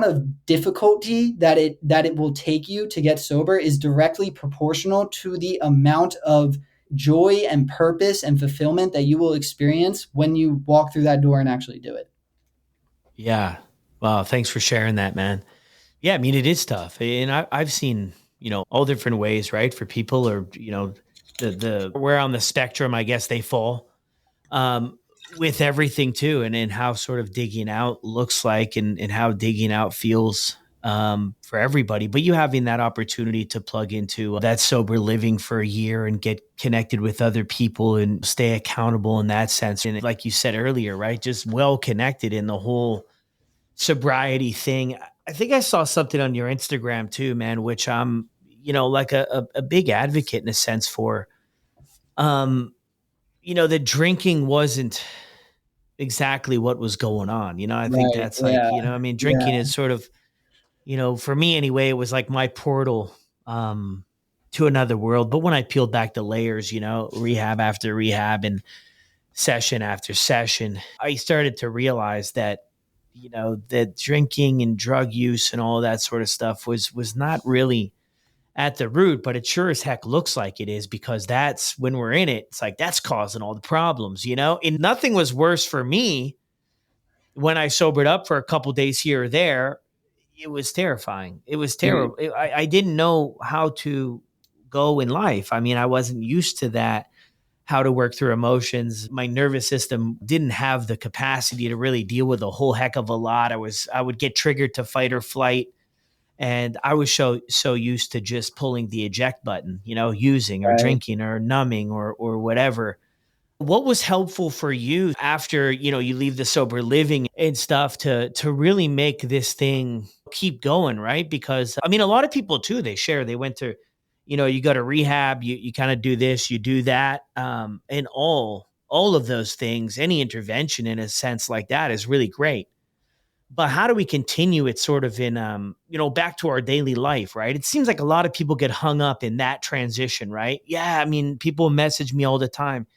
of difficulty that it will take you to get sober is directly proportional to the amount of joy and purpose and fulfillment that you will experience when you walk through that door and actually do it. Yeah. Well, thanks for sharing that, man. Yeah, I mean, it is tough. And I've seen, all different ways, right? For people or, the where on the spectrum, I guess they fall with everything too. And how sort of digging out looks like and how digging out feels for everybody. But you having that opportunity to plug into that sober living for a year and get connected with other people and stay accountable in that sense. And like you said earlier, right? Just well connected in the whole sobriety thing. I think I saw something on your Instagram too, man, which I'm, like a big advocate in a sense for. Um, the drinking wasn't exactly what was going on. I think Right. that's like, Yeah. I mean, drinking Yeah. is sort of, for me anyway, it was like my portal to another world. But when I peeled back the layers, rehab after rehab and session after session, I started to realize that that drinking and drug use and all that sort of stuff was not really at the root, but it sure as heck looks like it is, because that's when we're in it. It's like that's causing all the problems, and nothing was worse for me when I sobered up for a couple days here or there. It was terrifying. It was Dude. terrible. I didn't know how to go in life. I mean, I wasn't used to that, how to work through emotions. My nervous system didn't have the capacity to really deal with a whole heck of a lot. I would get triggered to fight or flight. And I was so used to just pulling the eject button, using or Right. drinking or numbing or whatever. What was helpful for you after, you leave the sober living and stuff to really make this thing keep going, right? Because I mean, a lot of people too, they share, they went to, you go to rehab, you kind of do this, you do that. And all of those things, any intervention in a sense like that is really great. But how do we continue it sort of in, back to our daily life, right? It seems like a lot of people get hung up in that transition, right? Yeah. I mean, people message me all the time,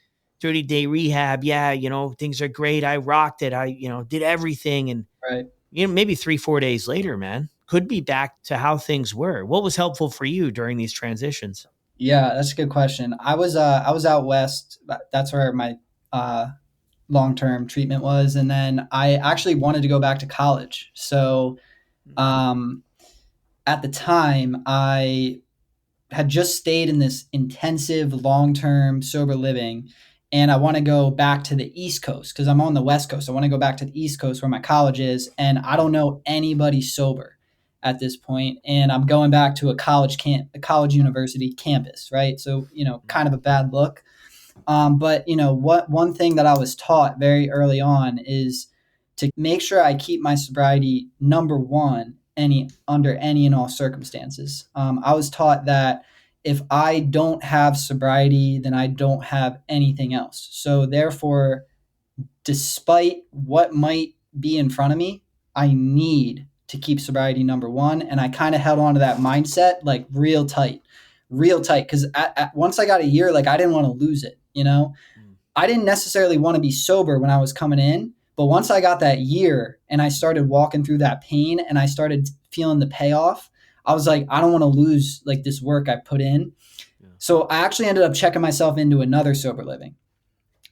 30-day rehab. Yeah. Things are great. I rocked it. I, did everything. And, Right. maybe 3-4 days later, man, could be back to how things were. What was helpful for you during these transitions? Yeah, that's a good question. I was out west. That's where my uh long-term treatment was, and then I actually wanted to go back to college. So um at the time I had just stayed in this intensive long-term sober living, and I want to go back to the East Coast because I'm on the West Coast. I want to go back to the East Coast where my college is, and I don't know anybody sober at this point, and I'm going back to a college university campus, right? So, kind of a bad look. But what one thing that I was taught very early on is to make sure I keep my sobriety number one under any and all circumstances. I was taught that if I don't have sobriety, then I don't have anything else. So therefore, despite what might be in front of me, I need to keep sobriety number one. And I kind of held on to that mindset like real tight. Because once I got a year, like I didn't want to lose it. Mm. I didn't necessarily want to be sober when I was coming in, but once I got that year and I started walking through that pain and I started feeling the payoff, I was like, I don't want to lose like this work I put in. Yeah. So I actually ended up checking myself into another sober living.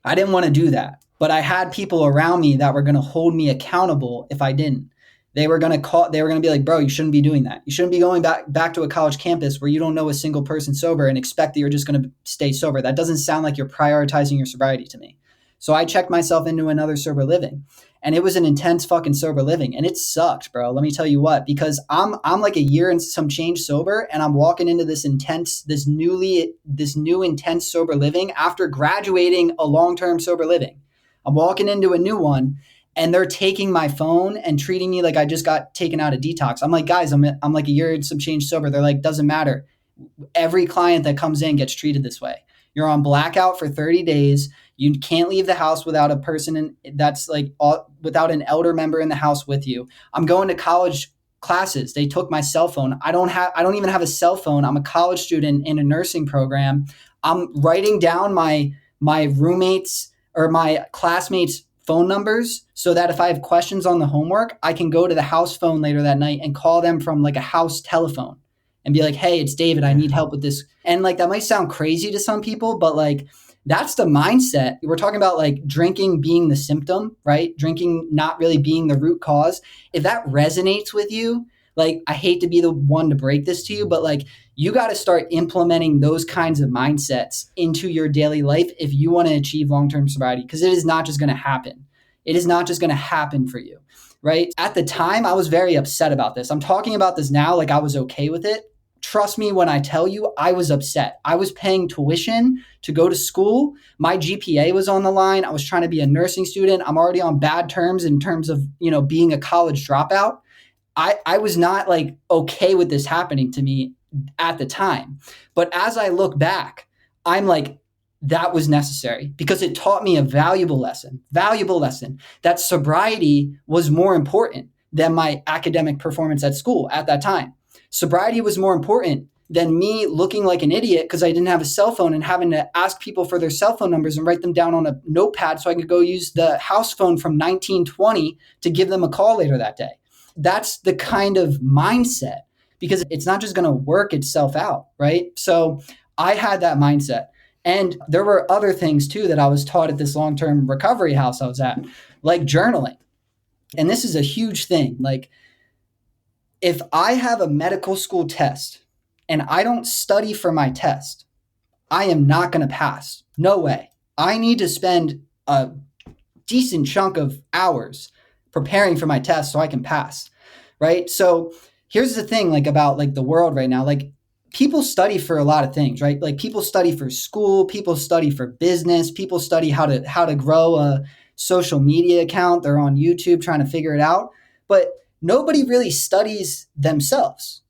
I didn't want to do that, but I had people around me that were going to hold me accountable if I didn't. They were going to be like, bro, you shouldn't be doing that. You shouldn't be going back to a college campus where you don't know a single person sober and expect that you're just going to stay sober. That doesn't sound like you're prioritizing your sobriety to me. So I checked myself into another sober living, and it was an intense fucking sober living, and it sucked, bro. Let me tell you what, because I'm like a year and some change sober, and I'm walking into this new intense sober living after graduating a long-term sober living. I'm walking into a new one, and they're taking my phone and treating me like I just got taken out of detox. I'm like, guys, I'm like a year and some change sober. They're like, doesn't matter. Every client that comes in gets treated this way. You're on blackout for 30 days. You can't leave the house without a person that's like without an elder member in the house with you. I'm going to college classes. They took my cell phone. I don't even have a cell phone. I'm a college student in a nursing program. I'm writing down my roommates or my classmates' phone numbers so that if I have questions on the homework, I can go to the house phone later that night and call them from like a house telephone and be like, hey, it's David, I Yeah. need help with this. And like that might sound crazy to some people, but like that's the mindset. We're talking about like drinking being the symptom, right? Drinking not really being the root cause. If that resonates with you, like I hate to be the one to break this to you, but like you got to start implementing those kinds of mindsets into your daily life if you want to achieve long-term sobriety, because it is not just going to happen. It is not just going to happen for you, right? At the time, I was very upset about this. I'm talking about this now like I was okay with it. Trust me when I tell you, I was upset. I was paying tuition to go to school. My GPA was on the line. I was trying to be a nursing student. I'm already on bad terms in terms of, being a college dropout. I was not like okay with this happening to me at the time. But as I look back, I'm like, that was necessary because it taught me a valuable lesson that sobriety was more important than my academic performance at school at that time. Sobriety was more important than me looking like an idiot because I didn't have a cell phone and having to ask people for their cell phone numbers and write them down on a notepad so I could go use the house phone from 1920 to give them a call later that day. That's the kind of mindset, because it's not just going to work itself out, right? So I had that mindset. And there were other things too that I was taught at this long-term recovery house I was at, like journaling. And this is a huge thing. Like if I have a medical school test and I don't study for my test, I am not going to pass. No way. I need to spend a decent chunk of hours preparing for my test so I can pass, right? So here's the thing, like about like the world right now, like people study for a lot of things, right? Like people study for school, people study for business, people study how to grow a social media account. They're on YouTube trying to figure it out, but nobody really studies themselves,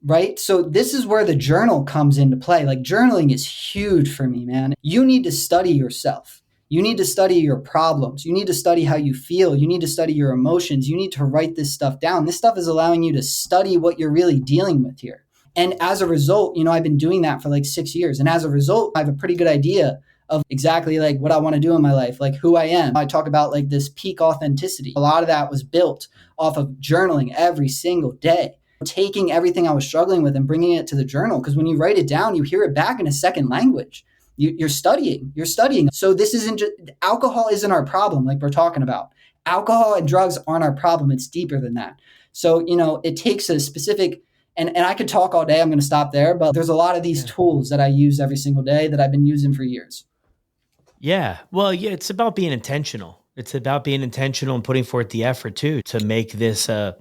right? So this is where the journal comes into play. Like journaling is huge for me, man. You need to study yourself. You need to study your problems. You need to study how you feel. You need to study your emotions. You need to write this stuff down. This stuff is allowing you to study what you're really dealing with here. And as a result, I've been doing that for like 6 years. And as a result, I have a pretty good idea of exactly like what I want to do in my life, like who I am. I talk about like this peak authenticity. A lot of that was built off of journaling every single day, taking everything I was struggling with and bringing it to the journal. Because when you write it down, you hear it back in a second language. You're studying. So this isn't just, alcohol isn't our problem like we're talking about. Alcohol and drugs aren't our problem. It's deeper than that. So, it takes a specific, and I could talk all day. I'm going to stop there, but there's a lot of these tools that I use every single day that I've been using for years. Yeah. Well, yeah, it's about being intentional. It's about being intentional and putting forth the effort too, to make this a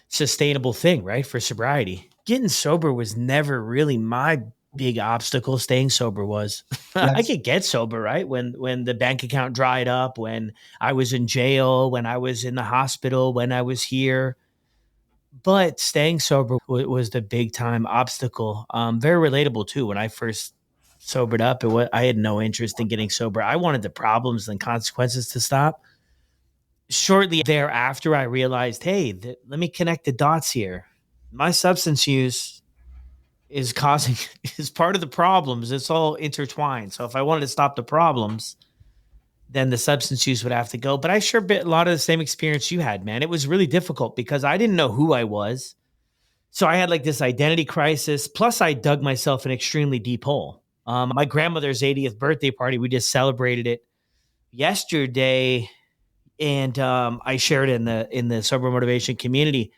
sustainable thing, right? For sobriety. Getting sober was never really my big obstacle. Staying sober was. Yes. I could get sober, right? When the bank account dried up, when I was in jail, when I was in the hospital, when I was here. But staying sober was the big time obstacle. Very relatable too. When I first sobered up, I had no interest in getting sober. I wanted the problems and consequences to stop. Shortly thereafter, I realized, hey, let me connect the dots here. My substance use is part of the problems. It's all intertwined. So if I wanted to stop the problems, then the substance use would have to go. But I sure bit a lot of the same experience you had, man. It was really difficult because I didn't know who I was. So I had like this identity crisis. Plus, I dug myself an extremely deep hole. My grandmother's 80th birthday party, we just celebrated it yesterday, and I shared it in the sober motivation community.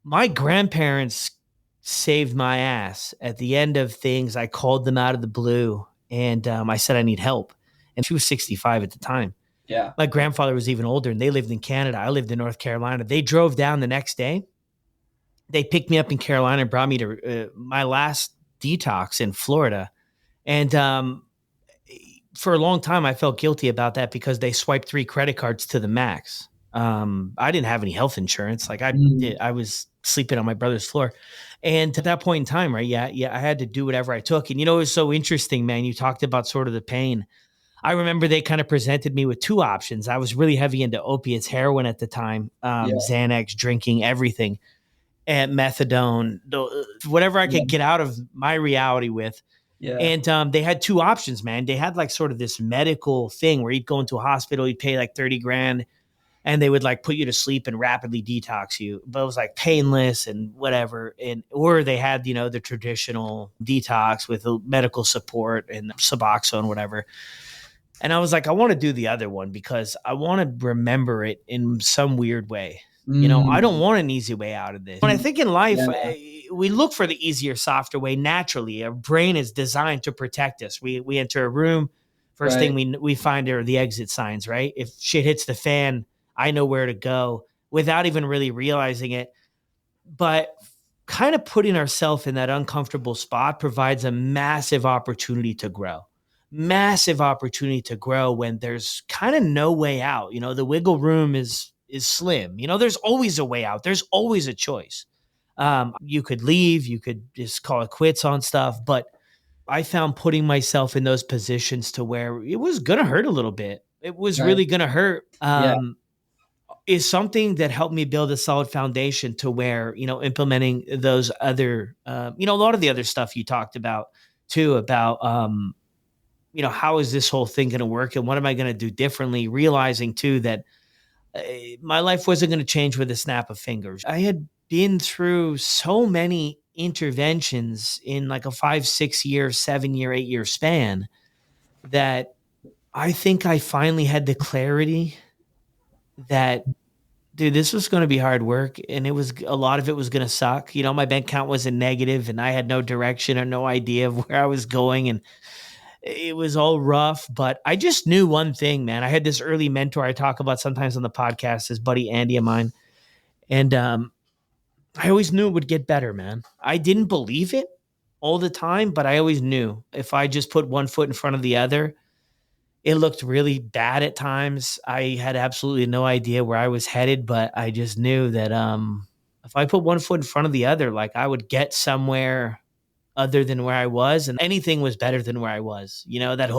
My grandparents saved my ass. At the end of things, I called them out of the blue, and I said I need help. And she was 65 at the time. Yeah. My grandfather was even older, and they lived in Canada. I lived in North Carolina. They drove down the next day. They picked me up in Carolina and brought me to my last detox in Florida. And for a long time, I felt guilty about that because they swiped 3 credit cards to the max. I didn't have any health insurance. Like I was sleeping on my brother's floor. And at that point in time, right? Yeah, I had to do whatever I took. And it was so interesting, man. You talked about sort of the pain. I remember they kind of presented me with 2 options. I was really heavy into opiates, heroin at the time, Xanax, drinking, everything, and methadone, whatever I could get out of my reality with. Yeah. And they had two options, man. They had like sort of this medical thing where you'd go into a hospital, you'd pay like 30 grand, and they would like put you to sleep and rapidly detox you. But it was like painless and whatever. And or they had, the traditional detox with medical support and Suboxone, whatever. And I was like, I want to do the other one because I want to remember it in some weird way. I don't Mm. want an easy way out of this. When I think in life, Yeah. we look for the easier, softer way naturally. Our brain is designed to protect us. We enter a room, first thing Right. we find are the exit signs, right? If shit hits the fan, I know where to go without even really realizing it. But kind of putting ourselves in that uncomfortable spot provides a massive opportunity to grow. Massive opportunity to grow when there's kind of no way out. The wiggle room is slim. There's always a way out. There's always a choice. You could leave, you could just call it quits on stuff, but I found putting myself in those positions to where it was gonna hurt a little bit. It was Right. really gonna hurt. Yeah. Is something that helped me build a solid foundation to where, implementing those other, a lot of the other stuff you talked about too, about, how is this whole thing going to work and what am I going to do differently? Realizing too that uh, my life wasn't going to change with a snap of fingers. I had been through so many interventions in like a 5, 6 year, 7 year, 8 year span that I think I finally had the clarity that dude, this was going to be hard work, and it was a lot of it was going to suck. My bank account was in negative, and I had no direction or no idea of where I was going, and it was all rough. But I just knew one thing, man. I had this early mentor I talk about sometimes on the podcast, this buddy Andy of mine, and I always knew it would get better, man. I didn't believe it all the time, but I always knew if I just put one foot in front of the other, it looked really bad at times. I had absolutely no idea where I was headed, but I just knew that if I put one foot in front of the other, like I would get somewhere other than where I was, and anything was better than where I was. That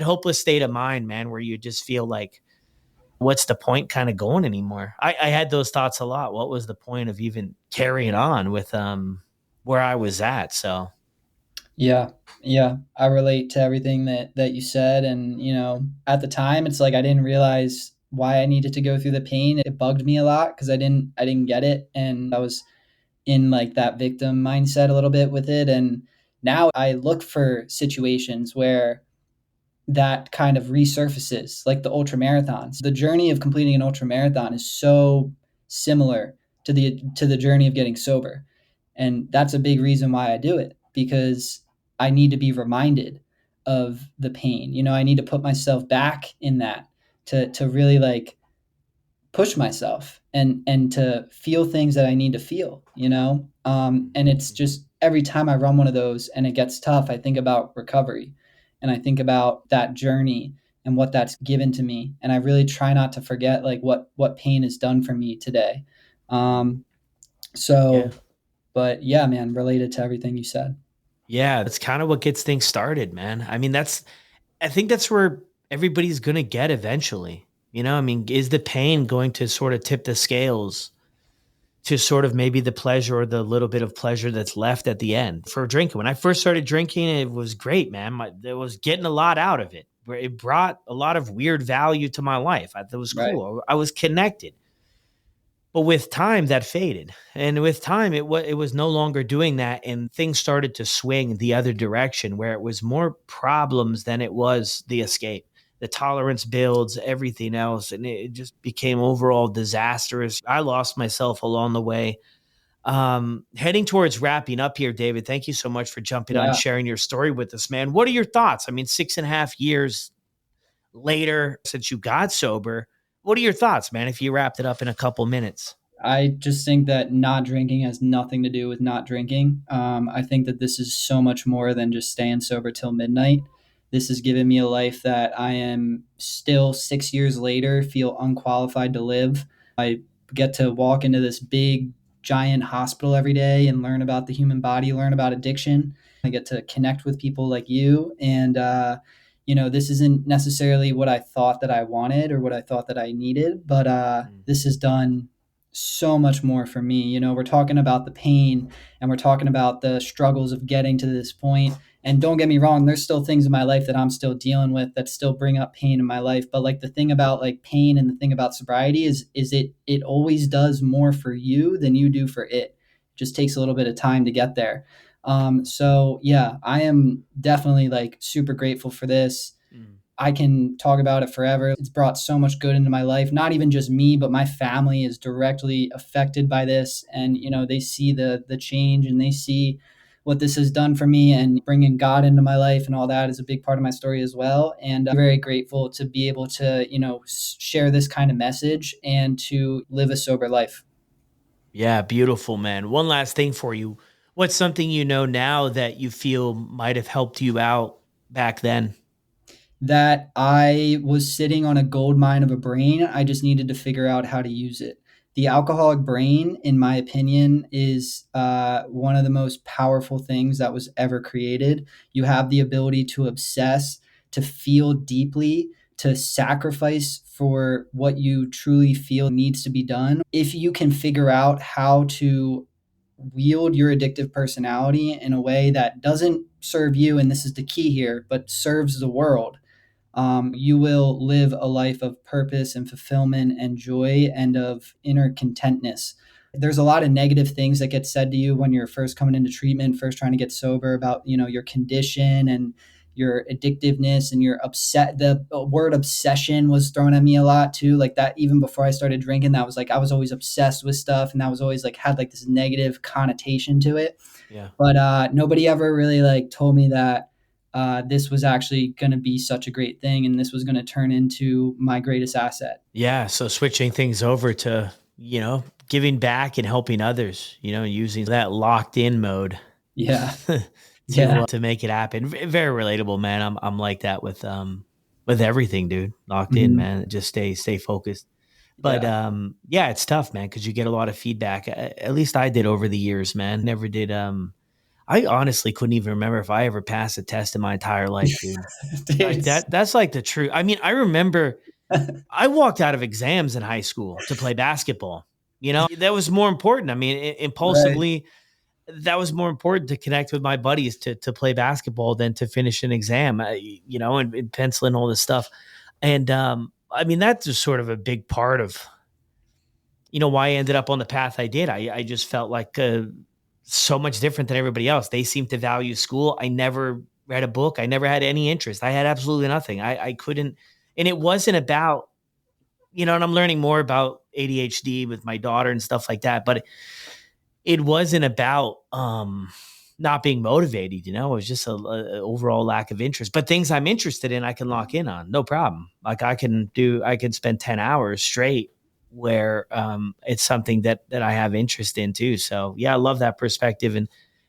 hopeless state of mind, man, where you just feel like, what's the point kind of going anymore? I had those thoughts a lot. What was the point of even carrying on with where I was at? So Yeah. Yeah. I relate to everything that you said. And, at the time it's like I didn't realize why I needed to go through the pain. It bugged me a lot because I didn't get it. And I was in like that victim mindset a little bit with it. And now I look for situations where that kind of resurfaces, like the ultra marathons. The journey of completing an ultra marathon is so similar to the journey of getting sober. And that's a big reason why I do it, because I need to be reminded of the pain. I need to put myself back in that to really like push myself and to feel things that I need to feel, and it's just every time I run one of those and it gets tough, I think about recovery and I think about that journey and what that's given to me. And I really try not to forget like what pain has done for me today. Um, yeah. so, but yeah, man, related to everything you said. Yeah, that's kind of what gets things started, man. I mean, I think that's where everybody's going to get eventually. I mean, is the pain going to sort of tip the scales to sort of maybe the pleasure or the little bit of pleasure that's left at the end for drinking? When I first started drinking, it was great, man. There was getting a lot out of it. It brought a lot of weird value to my life. It was Right. cool. I was connected. But with time, that faded, and with time, it was no longer doing that, and things started to swing the other direction, where it was more problems than it was the escape. The tolerance builds, everything else, and it just became overall disastrous. I lost myself along the way. Heading towards wrapping up here, David. Thank you so much for jumping on, Yeah. sharing your story with us, man. What are your thoughts? I mean, 6.5 years later since you got sober. What are your thoughts, man? If you wrapped it up in a couple minutes. I just think that not drinking has nothing to do with not drinking. I think that this is so much more than just staying sober till midnight. This has given me a life that I am still 6 years later feel unqualified to live. I get to walk into this big, giant hospital every day and learn about the human body, learn about addiction. I get to connect with people like you. And, this isn't necessarily what I thought that I wanted or what I thought that I needed, but Mm. this has done so much more for me. We're talking about the pain and we're talking about the struggles of getting to this point. And don't get me wrong, there's still things in my life that I'm still dealing with that still bring up pain in my life. But like the thing about like pain and the thing about sobriety is it always does more for you than you do for it. It just takes a little bit of time to get there. So yeah, I am definitely like super grateful for this. Mm. I can talk about it forever. It's brought so much good into my life. Not even just me, but my family is directly affected by this. And, they see the change and they see what this has done for me, and bringing God into my life and all that is a big part of my story as well. And I'm very grateful to be able to, share this kind of message and to live a sober life. Yeah, beautiful, man. One last thing for you. What's something you know now that you feel might have helped you out back then? That I was sitting on a gold mine of a brain. I just needed to figure out how to use it. The alcoholic brain, in my opinion, is one of the most powerful things that was ever created. You have the ability to obsess, to feel deeply, to sacrifice for what you truly feel needs to be done. If you can figure out how to wield your addictive personality in a way that doesn't serve you, and this is the key here, but serves the world, you will live a life of purpose and fulfillment and joy and of inner contentness. There's a lot of negative things that get said to you when you're first coming into treatment, first trying to get sober, about your condition and your addictiveness and your upset. The word obsession was thrown at me a lot too, like that. Even before I started drinking, that was like I was always obsessed with stuff, and that was always like had like this negative connotation to it. Yeah. But nobody ever really like told me that this was actually going to be such a great thing, and this was going to turn into my greatest asset. Yeah. So switching things over to, giving back and helping others, using that locked in mode Yeah. Yeah. to make it happen. Very relatable, man. I'm like that with everything, dude. Locked in, Mhm. man. Just stay focused. But Yeah. yeah, it's tough, man, because you get a lot of feedback. At least I did over the years, man. Never did. I honestly couldn't even remember if I ever passed a test in my entire life, dude. Dude, Like that's like the truth. I mean, I remember I walked out of exams in high school to play basketball. That was more important. I mean, right. impulsively, that was more important to connect with my buddies to play basketball than to finish an exam, and penciling all this stuff. And I mean, that's just sort of a big part of, why I ended up on the path I did. I just felt like so much different than everybody else. They seemed to value school. I never read a book. I never had any interest. I had absolutely nothing. I couldn't, and it wasn't about, and I'm learning more about ADHD with my daughter and stuff like that, but it wasn't about not being motivated. It was just a overall lack of interest. But things I'm interested in, I can lock in on, no problem. Like I can spend 10 hours straight where it's something that I have interest in too. So yeah, I love that perspective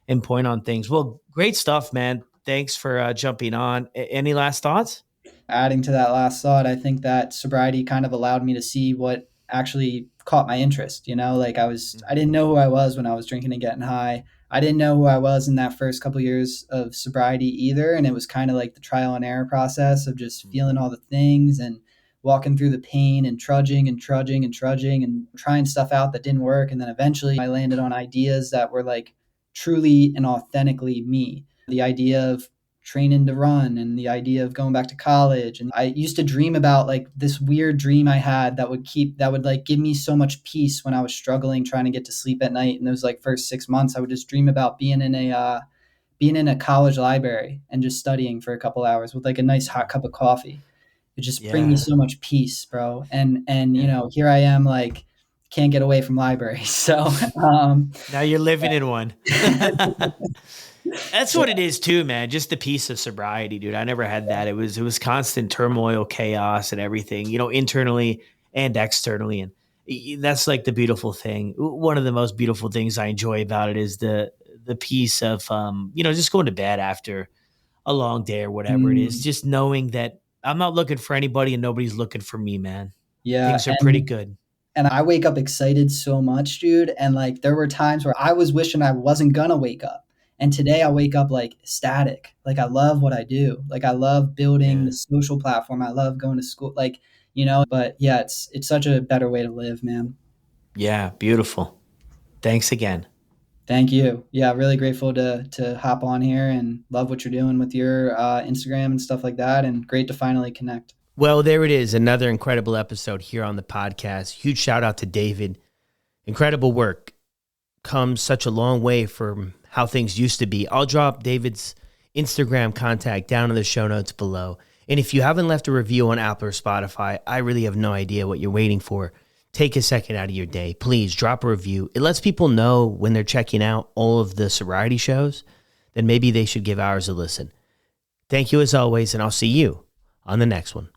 and point on things. Well, great stuff, man. Thanks for jumping on. Any last thoughts? Adding to that last thought, I think that sobriety kind of allowed me to see what actually caught my interest. Like I didn't know who I was when I was drinking and getting high. I didn't know who I was in that first couple years of sobriety either. And it was kind of like the trial and error process of just feeling all the things and walking through the pain and trudging and trudging and trudging and trying stuff out that didn't work. And then eventually I landed on ideas that were like truly and authentically me. The idea of training to run and the idea of going back to college. And I used to dream about like this weird dream I had that would like give me so much peace when I was struggling trying to get to sleep at night. In those like first 6 months, I would just dream about being in a college library and just studying for a couple hours with like a nice hot cup of coffee. It just bring me Yeah. so much peace, bro. And Yeah. here I am, like can't get away from libraries. So Now you're living in one. That's yeah. what it is too, man. Just the piece of sobriety, dude. I never had that. It was constant turmoil, chaos, and everything, internally and externally. And that's like the beautiful thing. One of the most beautiful things I enjoy about it is the piece of just going to bed after a long day or whatever it is. Mm, Just knowing that I'm not looking for anybody and nobody's looking for me, man. yeah. Things are pretty good. And I wake up excited so much, dude. And like there were times where I was wishing I wasn't gonna wake up. And today I wake up like ecstatic. Like I love what I do. Like I love building Yeah. the social platform. I love going to school. But yeah, it's such a better way to live, man. Yeah, beautiful. Thanks again. Thank you. Yeah, really grateful to hop on here and love what you're doing with your Instagram and stuff like that. And great to finally connect. Well, there it is. Another incredible episode here on the podcast. Huge shout out to David. Incredible work. Comes such a long way from how things used to be. I'll drop David's Instagram contact down in the show notes below. And if you haven't left a review on Apple or Spotify, I really have no idea what you're waiting for. Take a second out of your day. Please drop a review. It lets people know when they're checking out all of the sobriety shows, then maybe they should give ours a listen. Thank you as always, and I'll see you on the next one.